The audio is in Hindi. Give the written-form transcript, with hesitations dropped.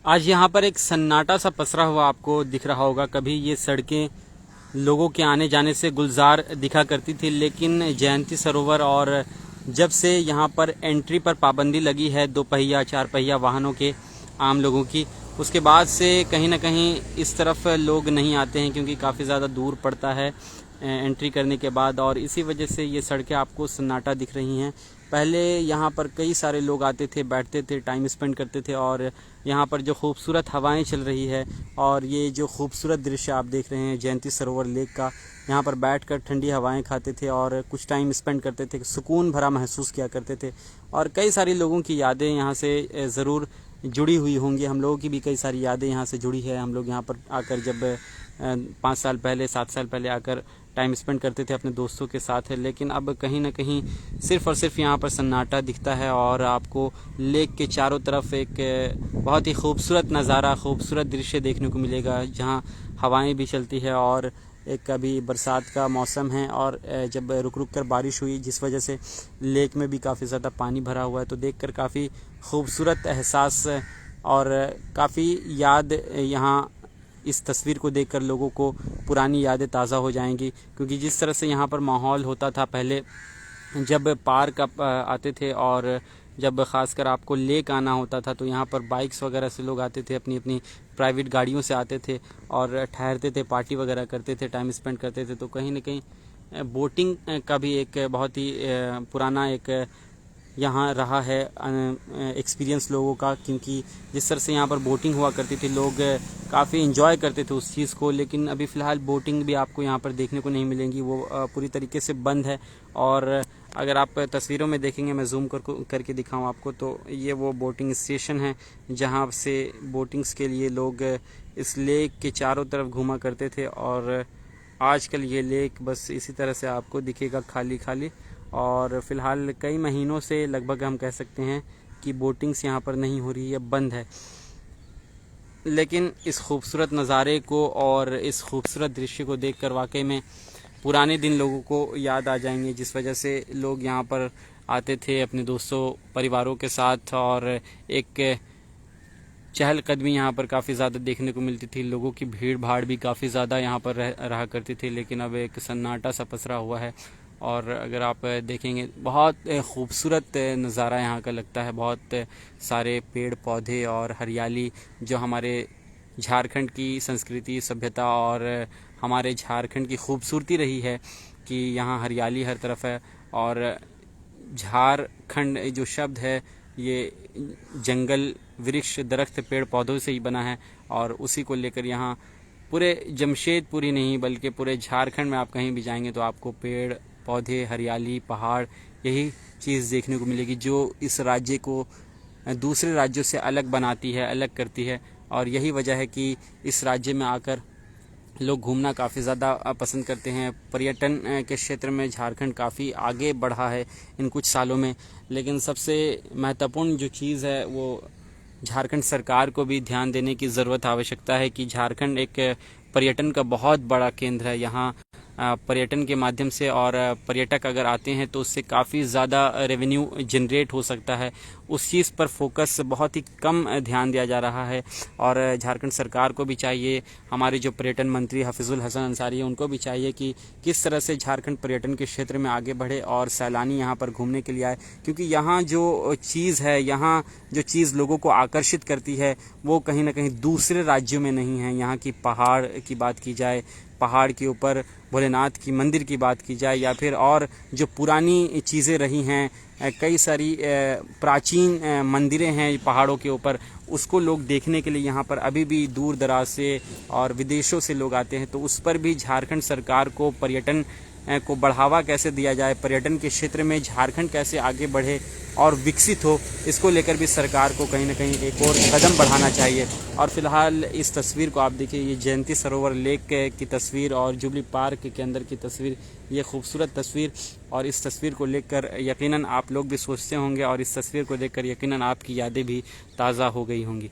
आज यहाँ पर एक सन्नाटा सा पसरा हुआ आपको दिख रहा होगा। कभी ये सड़कें लोगों के आने जाने से गुलजार दिखा करती थी, लेकिन जयंती सरोवर और जब से यहाँ पर एंट्री पर पाबंदी लगी है 2 पहिया 4 पहिया वाहनों के आम लोगों की, उसके बाद से कहीं ना कहीं इस तरफ लोग नहीं आते हैं, क्योंकि काफ़ी ज़्यादा दूर पड़ता है एंट्री करने के बाद, और इसी वजह से ये सड़कें आपको सन्नाटा दिख रही हैं। पहले यहाँ पर कई सारे लोग आते थे, बैठते थे, टाइम स्पेंड करते थे, और यहाँ पर जो खूबसूरत हवाएं चल रही है और ये जो खूबसूरत दृश्य आप देख रहे हैं जयंती सरोवर लेक का, यहाँ पर बैठकर ठंडी हवाएं खाते थे और कुछ टाइम स्पेंड करते थे, सुकून भरा महसूस किया करते थे। और कई सारी लोगों की यादें यहाँ से ज़रूर जुड़ी हुई होंगी। हम लोगों की भी कई सारी यादें यहाँ से जुड़ी है। हम लोग यहाँ पर आकर जब 5 साल पहले 7 साल पहले आकर टाइम स्पेंड करते थे अपने दोस्तों के साथ है, लेकिन अब कहीं ना कहीं सिर्फ़ और सिर्फ यहाँ पर सन्नाटा दिखता है और आपको लेक के चारों तरफ एक बहुत ही खूबसूरत नज़ारा, खूबसूरत दृश्य देखने को मिलेगा, जहाँ हवाएं भी चलती है और एक अभी बरसात का मौसम है और जब रुक रुक कर बारिश हुई जिस वजह से लेक में भी काफ़ी ज़्यादा पानी भरा हुआ है, तो देखकर काफ़ी खूबसूरत एहसास और काफ़ी याद यहाँ इस तस्वीर को देखकर लोगों को पुरानी यादें ताज़ा हो जाएंगी। क्योंकि जिस तरह से यहाँ पर माहौल होता था पहले, जब पार्क आते थे और जब ख़ासकर आपको लेक आना होता था, तो यहाँ पर बाइक्स वगैरह से लोग आते थे, अपनी अपनी प्राइवेट गाड़ियों से आते थे और ठहरते थे, पार्टी वगैरह करते थे, टाइम स्पेंड करते थे। तो कहीं ना कहीं बोटिंग का भी एक बहुत ही पुराना एक यहाँ रहा है एक्सपीरियंस लोगों का, क्योंकि जिस तरह से यहाँ पर बोटिंग हुआ करती थी लोग काफ़ी इन्जॉय करते थे उस चीज़ को। लेकिन अभी फ़िलहाल बोटिंग भी आपको यहाँ पर देखने को नहीं मिलेंगी, वो पूरी तरीके से बंद है। और अगर आप तस्वीरों में देखेंगे, मैं जूम करके दिखाऊं आपको, तो ये वो बोटिंग स्टेशन है जहाँ से बोटिंग्स के लिए लोग इस लेक के चारों तरफ घूमा करते थे। और आजकल ये लेक बस इसी तरह से आपको दिखेगा, खाली खाली। और फ़िलहाल कई महीनों से लगभग हम कह सकते हैं कि बोटिंग्स यहाँ पर नहीं हो रही है, बंद है। लेकिन इस खूबसूरत नज़ारे को और इस खूबसूरत दृश्य को देखकर वाकई में पुराने दिन लोगों को याद आ जाएंगे, जिस वजह से लोग यहाँ पर आते थे अपने दोस्तों परिवारों के साथ, और एक चहलकदमी यहाँ पर काफ़ी ज़्यादा देखने को मिलती थी। लोगों की भीड़ भाड़ भी काफ़ी ज़्यादा यहाँ पर रहा करती थी। लेकिन अब एक सन्नाटा सा पसरा हुआ है और अगर आप देखेंगे बहुत खूबसूरत नज़ारा यहाँ का लगता है। बहुत सारे पेड़ पौधे और हरियाली, जो हमारे झारखंड की संस्कृति, सभ्यता और हमारे झारखंड की खूबसूरती रही है कि यहाँ हरियाली हर तरफ है। और झारखंड जो शब्द है ये जंगल, वृक्ष, दरख्त, पेड़ पौधों से ही बना है, और उसी को लेकर यहाँ पूरे जमशेदपुर ही नहीं बल्कि पूरे झारखंड में आप कहीं भी जाएंगे तो आपको पेड़ पौधे, हरियाली, पहाड़, यही चीज़ देखने को मिलेगी जो इस राज्य को दूसरे राज्यों से अलग बनाती है, अलग करती है। और यही वजह है कि इस राज्य में आकर लोग घूमना काफ़ी ज़्यादा पसंद करते हैं। पर्यटन के क्षेत्र में झारखंड काफ़ी आगे बढ़ा है इन कुछ सालों में। लेकिन सबसे महत्वपूर्ण जो चीज़ है वो झारखंड सरकार को भी ध्यान देने की ज़रूरत, आवश्यकता है कि झारखंड एक पर्यटन का बहुत बड़ा केंद्र है। यहाँ पर्यटन के माध्यम से और पर्यटक अगर आते हैं तो उससे काफ़ी ज़्यादा रेवेन्यू जनरेट हो सकता है। उस चीज़ पर फोकस बहुत ही कम ध्यान दिया जा रहा है। और झारखंड सरकार को भी चाहिए, हमारे जो पर्यटन मंत्री हफीजुल हसन अंसारी हैं उनको भी चाहिए कि किस तरह से झारखंड पर्यटन के क्षेत्र में आगे बढ़े और सैलानी यहाँ पर घूमने के लिए आए। क्योंकि यहाँ जो चीज़ है, यहाँ जो चीज़ लोगों को आकर्षित करती है वो कहीं ना कहीं दूसरे राज्यों में नहीं है। यहाँ की पहाड़ की बात की जाए, पहाड़ के ऊपर भोलेनाथ की मंदिर की बात की जाए, या फिर और जो पुरानी चीज़ें रही हैं, कई सारी प्राचीन मंदिरें हैं पहाड़ों के ऊपर, उसको लोग देखने के लिए यहाँ पर अभी भी दूर दराज से और विदेशों से लोग आते हैं। तो उस पर भी झारखंड सरकार को पर्यटन को बढ़ावा कैसे दिया जाए, पर्यटन के क्षेत्र में झारखंड कैसे आगे बढ़े और विकसित हो, इसको लेकर भी सरकार को कहीं ना कहीं एक और कदम बढ़ाना चाहिए। और फिलहाल इस तस्वीर को आप देखिए, ये जयंती सरोवर लेक की तस्वीर और जुबली पार्क के अंदर की तस्वीर, ये खूबसूरत तस्वीर। और इस तस्वीर को लेकर यकीनन आप लोग भी सोचते होंगे और इस तस्वीर को देखकर यकीनन आपकी यादें भी ताज़ा हो गई होंगी।